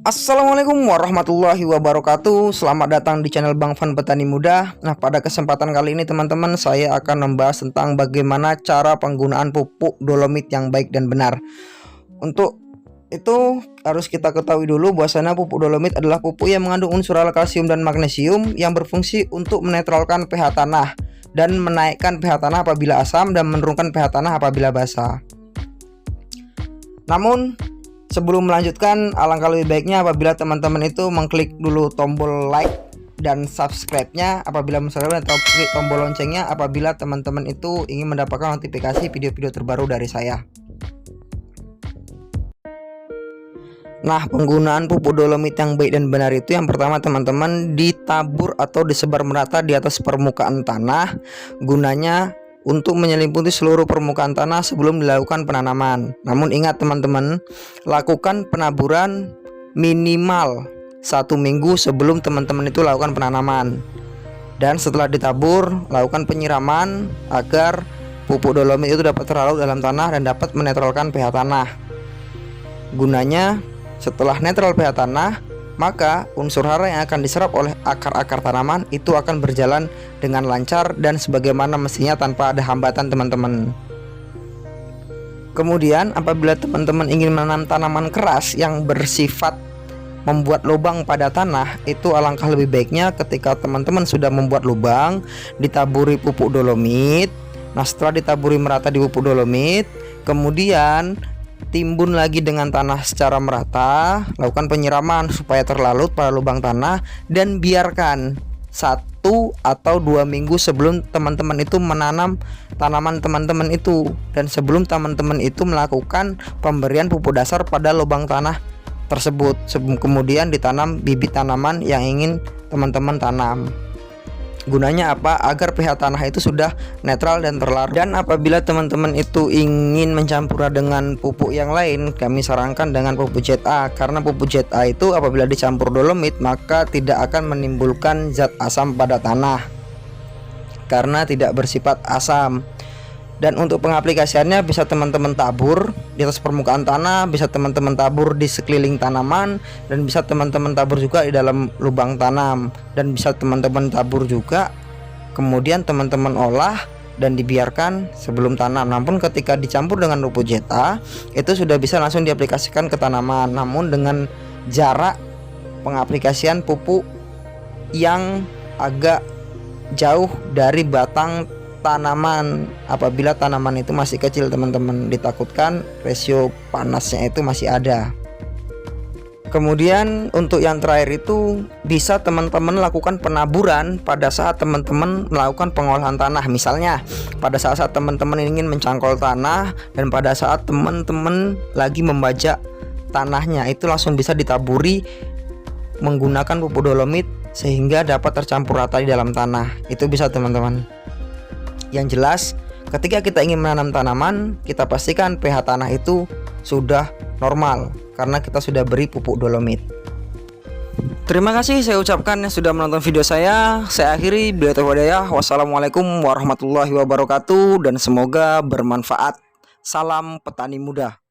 Assalamualaikum warahmatullahi wabarakatuh. Selamat datang di channel Bang Fan Petani Muda. Nah, pada kesempatan kali ini teman-teman, saya akan membahas tentang bagaimana cara penggunaan pupuk dolomit yang baik dan benar. Untuk itu harus kita ketahui dulu bahwasanya pupuk dolomit adalah pupuk yang mengandung unsur kalsium dan magnesium yang berfungsi untuk menetralkan pH tanah dan menaikkan pH tanah apabila asam dan menurunkan pH tanah apabila basa. Namun sebelum melanjutkan, alangkah lebih baiknya apabila teman-teman itu mengklik dulu tombol like dan subscribe-nya apabila misalnya, atau klik tombol loncengnya apabila teman-teman itu ingin mendapatkan notifikasi video-video terbaru dari saya. Nah, penggunaan pupuk dolomit yang baik dan benar itu yang pertama teman-teman, ditabur atau disebar merata di atas permukaan tanah, gunanya untuk menyelimuti seluruh permukaan tanah sebelum dilakukan penanaman. Namun ingat teman-teman, lakukan penaburan minimal 1 minggu sebelum teman-teman itu lakukan penanaman. Dan setelah ditabur, lakukan penyiraman agar pupuk dolomit itu dapat terlarut dalam tanah dan dapat menetralkan pH tanah. Gunanya, setelah netral pH tanah, maka unsur hara yang akan diserap oleh akar-akar tanaman itu akan berjalan dengan lancar dan sebagaimana mestinya tanpa ada hambatan teman-teman. Kemudian apabila teman-teman ingin menanam tanaman keras yang bersifat membuat lubang pada tanah, itu alangkah lebih baiknya ketika teman-teman sudah membuat lubang, ditaburi pupuk dolomit. Nah, setelah ditaburi merata di pupuk dolomit, kemudian timbun lagi dengan tanah secara merata, lakukan penyiraman supaya terlarut pada lubang tanah dan biarkan 1 atau 2 minggu sebelum teman-teman itu menanam tanaman teman-teman itu, dan sebelum teman-teman itu melakukan pemberian pupuk dasar pada lubang tanah tersebut, sebelum kemudian ditanam bibit tanaman yang ingin teman-teman tanam. Gunanya apa? Agar pH tanah itu sudah netral dan terlarut. Dan apabila teman-teman itu ingin mencampur dengan pupuk yang lain, kami sarankan dengan pupuk ZA, karena pupuk ZA itu apabila dicampur dolomit maka tidak akan menimbulkan zat asam pada tanah karena tidak bersifat asam. Dan untuk pengaplikasiannya bisa teman-teman tabur di atas permukaan tanah, bisa teman-teman tabur di sekeliling tanaman, dan bisa teman-teman tabur juga di dalam lubang tanam, dan bisa teman-teman tabur juga kemudian teman-teman olah dan dibiarkan sebelum tanam. Namun ketika dicampur dengan pupuk ZA itu sudah bisa langsung diaplikasikan ke tanaman, namun dengan jarak pengaplikasian pupuk yang agak jauh dari batang tanaman. Apabila tanaman itu masih kecil teman-teman, ditakutkan resio panasnya itu masih ada. Kemudian untuk yang terakhir itu bisa teman-teman lakukan penaburan pada saat teman-teman melakukan pengolahan tanah. Misalnya pada saat teman-teman ingin mencangkol tanah dan pada saat teman-teman lagi membajak tanahnya, itu langsung bisa ditaburi menggunakan pupuk dolomit sehingga dapat tercampur rata di dalam tanah. Itu bisa teman-teman. Yang jelas, ketika kita ingin menanam tanaman, kita pastikan pH tanah itu sudah normal karena kita sudah beri pupuk dolomit. Terima kasih saya ucapkan yang sudah menonton video saya. Saya akhiri, bila taufiq hidayah. Wassalamualaikum warahmatullahi wabarakatuh dan semoga bermanfaat. Salam petani muda.